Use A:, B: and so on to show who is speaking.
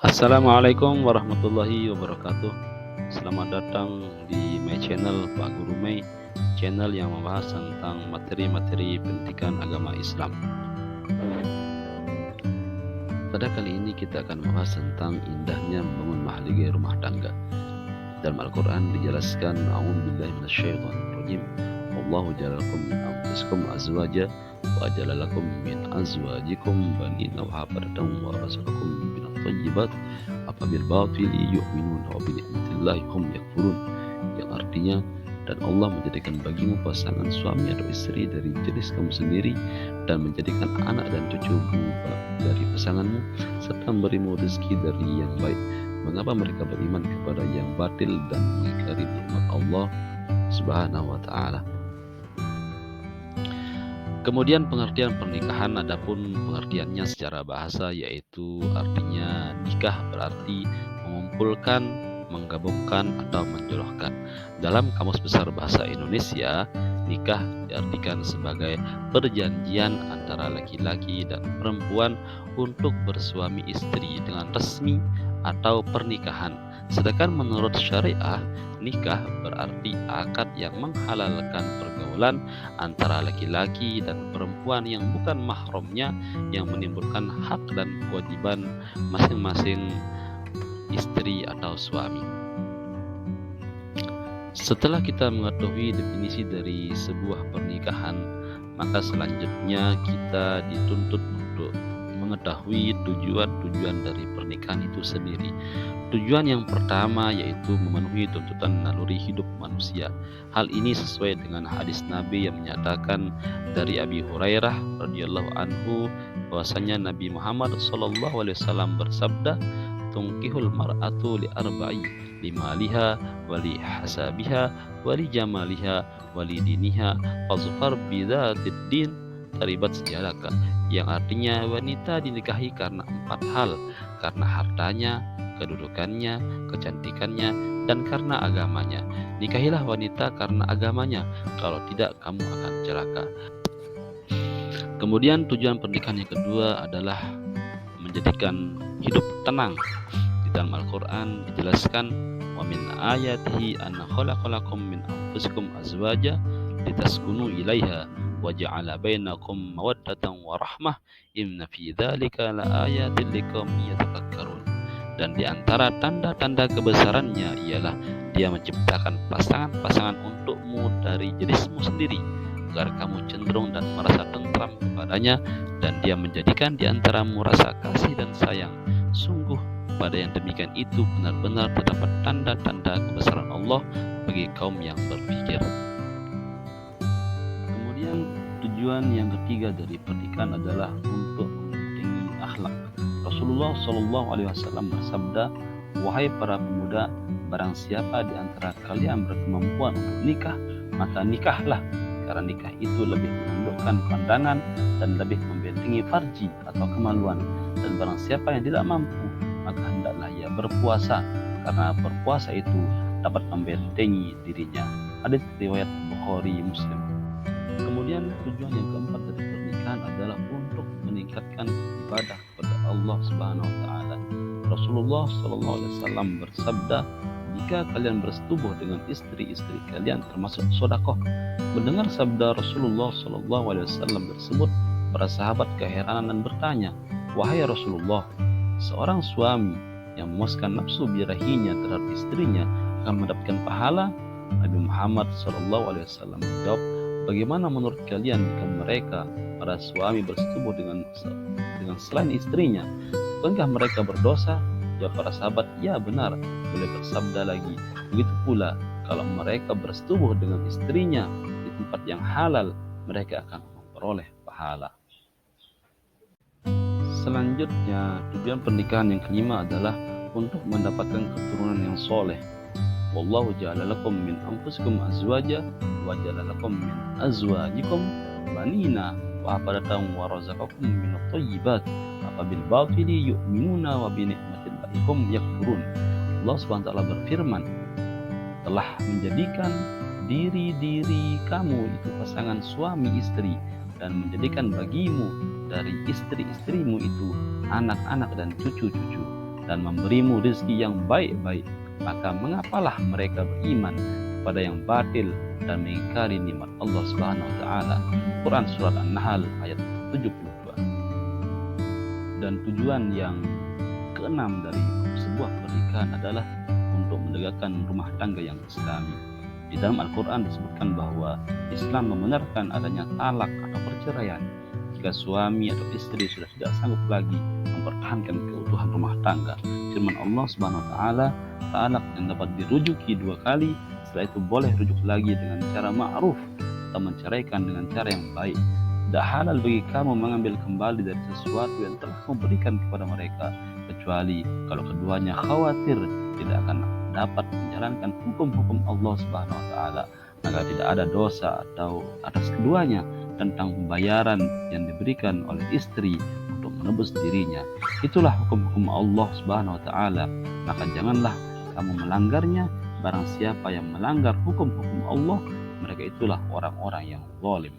A: Assalamualaikum warahmatullahi wabarakatuh. Selamat datang di my channel Pak Guru Mei, channel yang membahas tentang materi-materi pendidikan agama Islam. Pada kali ini kita akan membahas tentang indahnya membangun mahligai rumah tangga. Dalam Al-Quran dijelaskan, A'udzubillahi minasyaitonirrajim. Wallahu ja'alakum min anfusikum azwaja wa ja'alakum min azwajikum banina wa hafadatan wa razaqakum minat thayyibat afabil batili yu'minun wa bi ni'matillahi hum yakfurun, yang artinya, dan Allah menjadikan bagimu pasangan suami atau istri dari jenis kamu sendiri dan menjadikan anak dan cucu dari pasanganmu serta memberimu rezeki dari yang baik. Mengapa mereka beriman kepada yang batil dan mengingkari nikmat Allah Subhanahu wa ta'ala? Kemudian pengertian pernikahan, adapun pengertiannya secara bahasa yaitu artinya nikah berarti mengumpulkan, menggabungkan atau menjodohkan. Dalam Kamus Besar Bahasa Indonesia, nikah diartikan sebagai perjanjian antara laki-laki dan perempuan untuk bersuami istri dengan resmi atau pernikahan. Sedangkan menurut syariah, nikah berarti akad yang menghalalkan pergaulan antara laki-laki dan perempuan yang bukan mahramnya, yang menimbulkan hak dan kewajiban masing-masing istri atau suami. Setelah kita mengetahui definisi dari sebuah pernikahan, maka selanjutnya kita dituntut untuk mengetahui tujuan-tujuan dari pernikahan itu sendiri. Tujuan yang pertama yaitu memenuhi tuntutan naluri hidup manusia. Hal ini sesuai dengan hadis Nabi yang menyatakan dari Abi Hurairah radhiyallahu anhu bahwasanya Nabi Muhammad SAW bersabda, "Tungkihul mar'atu li arba'i, limaliha wali hasabiha wali jamaliha wali diniha fazfar bidzatid din taribat sejaraka," yang artinya wanita dinikahi karena 4 hal: karena hartanya, kedudukannya, kecantikannya, dan karena agamanya. Nikahilah wanita karena agamanya, kalau tidak kamu akan celaka. Kemudian tujuan pernikahan yang kedua adalah menjadikan hidup tenang. Di dalam Al-Quran dijelaskan, wa min ayatihi anna khalaqalakum min anfusikum azwaja litaskunu ilaiha wa ja'ala bainakum mawaddatan wa rahmah inna fi dzalika laayatin liqaumin yatafakkarun. Dan di antara tanda-tanda kebesarannya ialah Dia menciptakan pasangan-pasangan untukmu dari jenismu sendiri agar kamu cenderung dan merasa tentram kepadanya, dan Dia menjadikan di antaramu rasa kasih dan sayang. Sungguh pada yang demikian itu benar-benar terdapat tanda-tanda kebesaran Allah bagi kaum yang berpikir. Kemudian tujuan yang ketiga dari pernikahan adalah untuk membentengi akhlak. Rasulullah SAW bersabda, "Wahai para pemuda, barang siapa di antara kalian berkemampuan untuk nikah, maka nikahlah, karena nikah itu lebih menundukkan pandangan dan lebih membentengi farji atau kemaluan. Dan barang siapa yang tidak mampu, maka hendaklah ia berpuasa, karena berpuasa itu dapat membentengi dirinya." Hadits riwayat Bukhari Muslim. Kemudian tujuan yang keempat dari pernikahan adalah untuk meningkatkan ibadah kepada Allah Subhanahu wa taala. Rasulullah SAW bersabda, "Jika kalian bersetubuh dengan istri-istri kalian termasuk sedekah." Mendengar sabda Rasulullah SAW tersebut, para sahabat keheranan dan bertanya, "Wahai Rasulullah, seorang suami yang memuaskan nafsu birahinya terhadap istrinya akan mendapatkan pahala?" Nabi Muhammad SAW menjawab, "Bagaimana menurut kalian jika mereka, para suami, bersetubuh dengan selain istrinya? Bukankah mereka berdosa?" Jawab para sahabat, "Ya benar." Boleh bersabda lagi, "Begitu pula kalau mereka bersetubuh dengan istrinya di tempat yang halal, mereka akan memperoleh pahala." Selanjutnya, tujuan pernikahan yang kelima adalah untuk mendapatkan keturunan yang soleh. Wallahu ja'ala lakum min anfusikum azwaja wa ja'ala lakum min azwajikum banina wa hafadatan wa razaqakum minat thayyibat afabil batili yu'minuna wa bi ni'matillahi hum yakfurun. Allah SWT berfirman, telah menjadikan diri-diri kamu itu pasangan suami istri, dan menjadikan bagimu dari istri-istrimu itu anak-anak dan cucu-cucu. dan memberimu rezeki yang baik-baik, maka mengapalah mereka beriman kepada yang batil dan mengingkari nikmat Allah Subhanahu wa taala. Quran surat An-Nahl ayat 72. Dan tujuan yang keenam dari sebuah pernikahan adalah untuk menegakkan rumah tangga yang islami. Di dalam Al-Quran disebutkan bahwa Islam membenarkan adanya talak atau perceraian jika suami atau istri sudah tidak sanggup lagi mempertahankan keutuhan rumah tangga. Firman Allah Subhanahu wa taala, talak yang dapat dirujuki 2 kali, setelah itu boleh rujuk lagi dengan cara ma'ruf atau menceraikan dengan cara yang baik. Tidak halal bagi kamu mengambil kembali dari sesuatu yang telah kamu berikan kepada mereka, kecuali kalau keduanya khawatir tidak akan dapat menjalankan hukum-hukum Allah Subhanahu wa taala, maka tidak ada dosa atau atas keduanya tentang pembayaran yang diberikan oleh istri untuk menebus dirinya. Itulah hukum-hukum Allah Subhanahu wa taala, maka janganlah kamu melanggarnya. Barang siapa yang melanggar hukum-hukum Allah, mereka itulah orang-orang yang zalim.